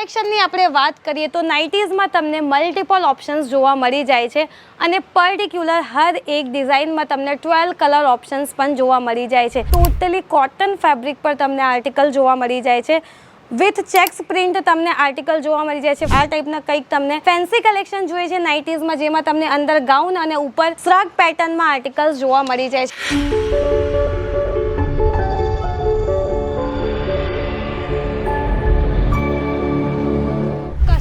કલેક્શનની આપણે વાત કરીએ તો નાઇટીઝમાં તમને મલ્ટિપલ ઓપ્શન્સ જોવા મળી જાય છે અને પર્ટિક્યુલર હર એક ડિઝાઇનમાં તમને 12 કલર ઓપ્શન્સ પણ જોવા મળી જાય છે. ટોટલી કોટન ફેબ્રિક પર તમને આર્ટિકલ જોવા મળી જાય છે. વિથ ચેક્સ પ્રિન્ટ તમને આર્ટિકલ જોવા મળી જાય છે. આ ટાઈપના કંઈક તમને ફેન્સી કલેક્શન જોઈએ છે નાઇટીઝમાં, જેમાં તમને અંદર ગાઉન અને ઉપર શ્રગ પેટર્નમાં આર્ટિકલ્સ જોવા મળી જાય છે.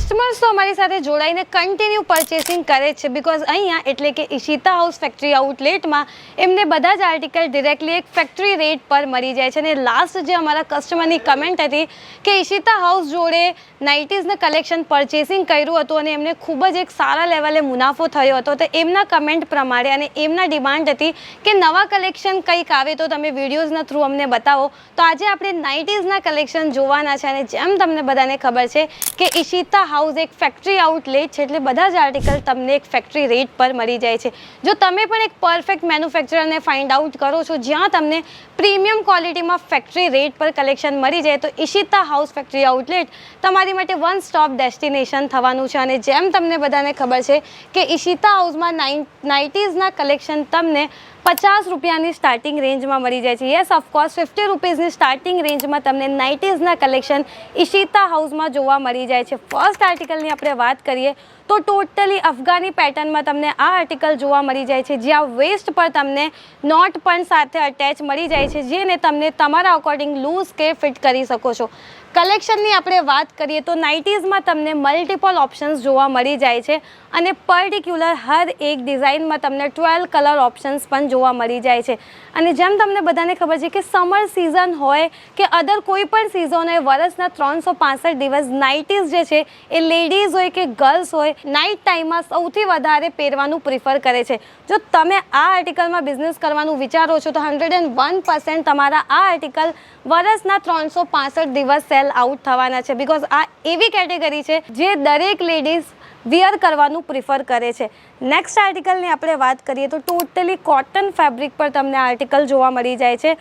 કસ્ટમર્સ તો અમારી સાથે જોડાઈને કન્ટિન્યુ પરચેસિંગ કરે છે, બિકોઝ અહીંયા એટલે કે ઈશિતા હાઉસ ફેક્ટરી આઉટલેટમાં એમને બધા જ આર્ટિકલ ડિરેક્ટલી એક ફેક્ટરી રેટ પર મળી જાય છે. અને લાસ્ટ જે અમારા કસ્ટમરની કમેન્ટ હતી કે ઈશિતા હાઉસ જોડે નાઇટીઝને કલેક્શન પરચેસિંગ કર્યું હતું અને એમને ખૂબ જ એક સારા લેવલે મુનાફો થયો હતો, તો એમના કમેન્ટ પ્રમાણે અને એમના ડિમાન્ડ હતી કે નવા કલેક્શન કંઈક આવે તો તમે વિડીયોઝના થ્રુ અમને બતાવો. તો આજે આપણે નાઇટીઝના કલેક્શન જોવાના છે અને જેમ તમને બધાને ખબર છે કે ઈશિતા હાઉસ એક ફેક્ટરી આઉટલેટ છે, એટલે બધા જ આર્ટિકલ તમને એક ફેક્ટરી રેટ પર મળી જાય છે. જો તમે પણ એક પરફેક્ટ મેન્યુફેક્ચરરને ફાઇન્ડ આઉટ કરો છો જ્યાં તમને પ્રીમિયમ ક્વોલિટીમાં ફેક્ટરી રેટ પર કલેક્શન મળી જાય, તો ઈશિતા હાઉસ ફેક્ટરી આઉટલેટ તમારી માટે વન સ્ટોપ ડેસ્ટિનેશન થવાનું છે. અને જેમ તમને બધાને ખબર છે કે ઈશિતા હાઉસમાં નાઇટીઝના કલેક્શન તમને 50 રૂપિયાની સ્ટાર્ટિંગ રેન્જમાં મળી જાય છે. યસ, ઓફકોર્સ 50 રૂપીઝની સ્ટાર્ટિંગ રેન્જમાં તમને નાઇટીઝના કલેક્શન ઈશિતા હાઉસમાં જોવા મળી જાય છે. ફર્સ્ટ આર્ટિકલની આપણે વાત કરીએ તો ટોટલી અફઘાની પેટર્નમાં તમને આ આર્ટિકલ જોવા મળી જાય છે, જ્યાં વેસ્ટ પર તમને નોટ પણ સાથે અટેચ મળી જાય છે, જેને તમને તમારા અકોર્ડિંગ લૂઝ કે ફિટ કરી શકો છો. કલેક્શનની આપણે વાત કરીએ તો નાઇટીઝમાં તમને મલ્ટિપલ ઓપ્શન્સ જોવા મળી જાય છે અને પર્ટિક્યુલર હર એક ડિઝાઇનમાં તમને 12 કલર ઓપ્શન્સ પણ જોવા મળી જાય છે. અને જેમ તમને બધાને ખબર છે કે સમર સિઝન હોય કે અધર કોઈ પણ સિઝન હોય, વર્ષના 365 દિવસ નાઇટીઝ જે છે એ લેડીઝ હોય કે ગર્લ્સ હોય નાઇટ ટાઈમમાં સૌથી વધારે પહેરવાનું પ્રિફર કરે છે. જો તમે આ આર્ટિકલમાં બિઝનેસ કરવાનું વિચારો છો તો 101% તમારા આ આર્ટિકલ વર્ષના 365 દિવસ સેલ આઉટ થવાના છે, બિકોઝ આ એવી કેટેગરી છે જે દરેક લેડીઝ વિયર કરવાનું પ્રિફર કરે છે. નેક્સ્ટ આર્ટિકલની આપણે વાત કરીએ તો ટોટલી કોટન ફેબ્રિક પર તમને આર્ટિકલ જોવા મળી જાય છે.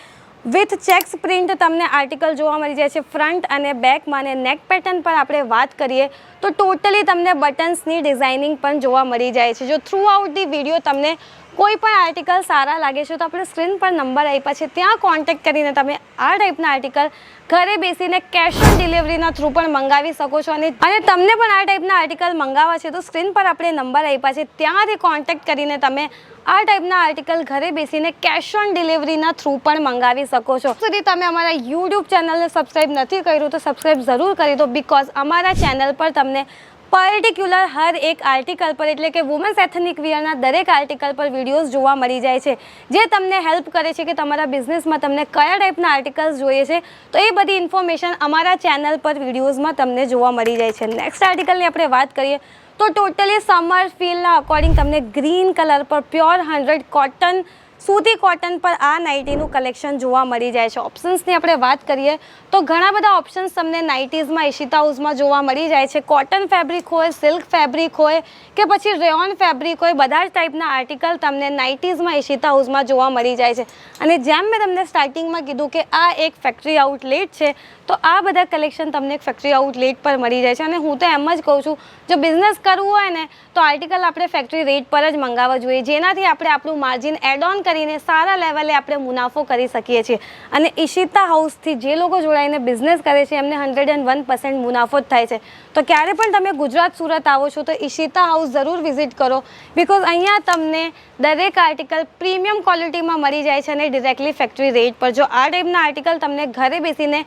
વિથ ચેક્સ પ્રિન્ટ તમને આર્ટિકલ જોવા મળી જાય છે ફ્રન્ટ અને બેકમાં. અને નેક પેટર્ન પર આપણે વાત કરીએ તો ટોટલી તમને બટન્સની ડિઝાઇનિંગ પણ જોવા મળી જાય છે. જો થ્રુ આઉટ ધી વિડીયો તમને કોઈ પણ આર્ટિકલ સારા લાગે છે તો આપણે સ્ક્રીન પર નંબર આપ્યા છે, ત્યાં કોન્ટેક્ટ કરીને તમે આ ટાઈપના આર્ટિકલ ઘરે બેસીને કેશ ઓન ડિલિવરીના થ્રુ પણ મંગાવી શકો છો. અને તમને પણ આ ટાઈપના આર્ટિકલ મંગાવવા છે તો સ્ક્રીન પર આપણે નંબર આપ્યા છે, ત્યાંથી કોન્ટેક્ટ કરીને તમે આ ટાઈપના આર્ટિકલ ઘરે બેસીને કેશ ઓન ડિલિવરીના થ્રુ પણ મંગાવી શકો છો. સુધી તમે અમારા યુટ્યુબ ચેનલને સબસ્ક્રાઈબ નથી કર્યું તો સબસ્ક્રાઈબ જરૂર કરી દો, બિકોઝ અમારા ચેનલ પર તમને પર્ટિક્યુલર હર એક આર્ટિકલ પર એટલે કે વુમન્સ એથનિક વિયરના દરેક આર્ટિકલ પર વિડીયોઝ જોવા મળી જાય છે, જે તમને હેલ્પ કરે છે કે તમારા બિઝનેસમાં તમને કયા ટાઈપના આર્ટિકલ્સ જોઈએ છે, તો એ બધી ઇન્ફોર્મેશન અમારા ચેનલ પર વિડીયોઝમાં તમને જોવા મળી જાય છે. નેક્સ્ટ આર્ટિકલની આપણે વાત કરીએ તો ટોટલી સમર ફીલના અકોર્ડિંગ તમને ગ્રીન કલર પર પ્યોર 100 કોટન સૂતી કોટન પર આ નાઇટીનું કલેક્શન જોવા મળી જાય છે. ઓપ્શન્સની આપણે વાત કરીએ તો ઘણા બધા ઓપ્શન્સ તમને નાઇટીઝમાં ઈશિતા હાઉસમાં જોવા મળી જાય છે. કોટન ફેબ્રિક હોય, સિલ્ક ફેબ્રિક હોય કે પછી રેયોન ફેબ્રિક હોય, બધા જ ટાઈપના આર્ટિકલ તમને નાઇટીઝમાં ઈશિતા હાઉસમાં જોવા મળી જાય છે. અને જેમ મેં તમને સ્ટાર્ટિંગમાં કીધું કે આ એક ફેક્ટરી આઉટલેટ છે, તો આ બધા કલેક્શન તમને એક ફેક્ટરી આઉટલેટ પર મળી જાય છે. અને હું તો એમ જ કહું છું, જો બિઝનેસ કરવું હોય ને તો આર્ટિકલ આપણે ફેક્ટરી રેટ પર જ મંગાવવા જોઈએ, જેનાથી આપણે આપણું માર્જિન એડ ઓન કરીને સારા લેવલે આપણે મુનાફો કરી શકીએ છીએ. અને ઈશિતા હાઉસથી જે લોકો જોડાઈને બિઝનેસ કરે છે એમને 101% મુનાફો જ થાય છે. તો ક્યારે પણ તમે ગુજરાત સુરત આવો છો તો ઈશિતા હાઉસ જરૂર વિઝિટ કરો, બિકોઝ અહીંયા તમને દરેક આર્ટિકલ પ્રીમિયમ ક્વોલિટીમાં મળી જાય છે અને ડિરેક્ટલી ફેક્ટરી રેટ પર. જો આ ટાઈપના આર્ટિકલ તમને ઘરે બેસીને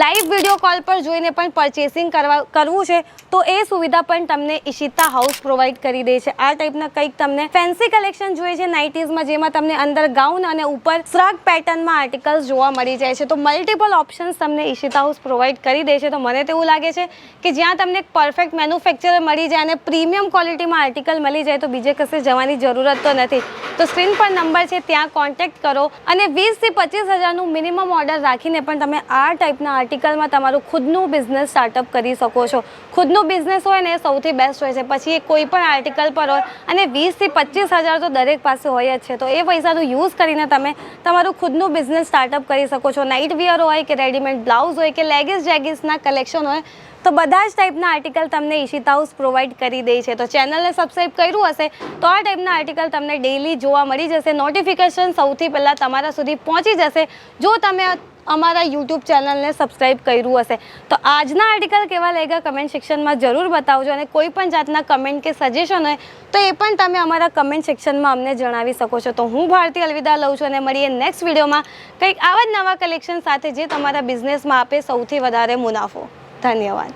લાઈવ વિડીયો કોલ પર જોઈને પણ પરચેસિંગ કરવું છે તો એ સુવિધા પણ તમને ઈશિતા હાઉસ પ્રોવાઈડ કરી દે છે. આ ટાઈપના કંઈક તમને ફેન્સી કલેક્શન જોઈએ છે નાઇટીઝમાં, જેમાં તમને અંદર ગાઉન અને ઉપર શ્રગ પેટર્નમાં આર્ટિકલ્સ જોવા મળી જાય છે, તો મલ્ટિપલ ઓપ્શન્સ તમને ઈશિતા હાઉસ પ્રોવાઈડ કરી દે છે. તો મને તો એવું લાગે છે કે જ્યાં તમને પરફેક્ટ મેન્યુફેક્ચરર મળી જાય અને પ્રીમિયમ ક્વોલિટીમાં આર્ટિકલ મળી જાય તો બીજે કશે જવાની જરૂરત તો નથી. તો સ્ક્રીન પર નંબર છે, ત્યાં કોન્ટેક્ટ કરો અને 20 થી 25 હજારનું મિનિમમ ઓર્ડર રાખીને પણ તમે આ ટાઈપના આર્ટિકલમાં તમારું ખુદનું બિઝનેસ સ્ટાર્ટઅપ કરી શકો છો. ખુદનું બિઝનેસ હોય ને એ સૌથી બેસ્ટ હોય છે. પછી એ કોઈ પણ આર્ટિકલ પર હોય અને 20 થી 25 હજાર તો દરેક પાસે હોય જ છે, તો એ પૈસાનો યુઝ કરીને તમે તમારું ખુદનું બિઝનેસ સ્ટાર્ટઅપ કરી શકો છો. નાઇટ વિયર હોય કે રેડીમેડ બ્લાઉઝ હોય કે લેગીસ જેગીસના કલેક્શન હોય, તો બધા જ ટાઈપના આર્ટિકલ તમને ઈશિતા હાઉસ પ્રોવાઈડ કરી દે છે. તો ચેનલને સબસ્ક્રાઈબ કર્યું હશે તો આ ટાઈપના આર્ટિકલ તમને ડેઈલી જોવા મળી જશે. નોટિફિકેશન સૌથી પહેલાં તમારા સુધી પહોંચી જશે જો તમે અમારા યુટ્યુબ ચેનલને સબસ્ક્રાઈબ કર્યું હશે. તો આજના આર્ટિકલ કેવા લાગ્યા કમેન્ટ સેક્શનમાં જરૂર બતાવજો, અને કોઈ પણ જાતના કમેન્ટ કે સજેશન હોય તો એ પણ તમે અમારા કમેન્ટ સેક્શનમાં અમને જણાવી શકો છો. તો હું ભારતી અલવિદા લઉં છું અને મળીએ નેક્સ્ટ વિડીયોમાં કંઈક આવા જ નવા કલેક્શન સાથે જે તમારા બિઝનેસમાં આપે સૌથી વધારે મુનાફો. ધન્યવાદ.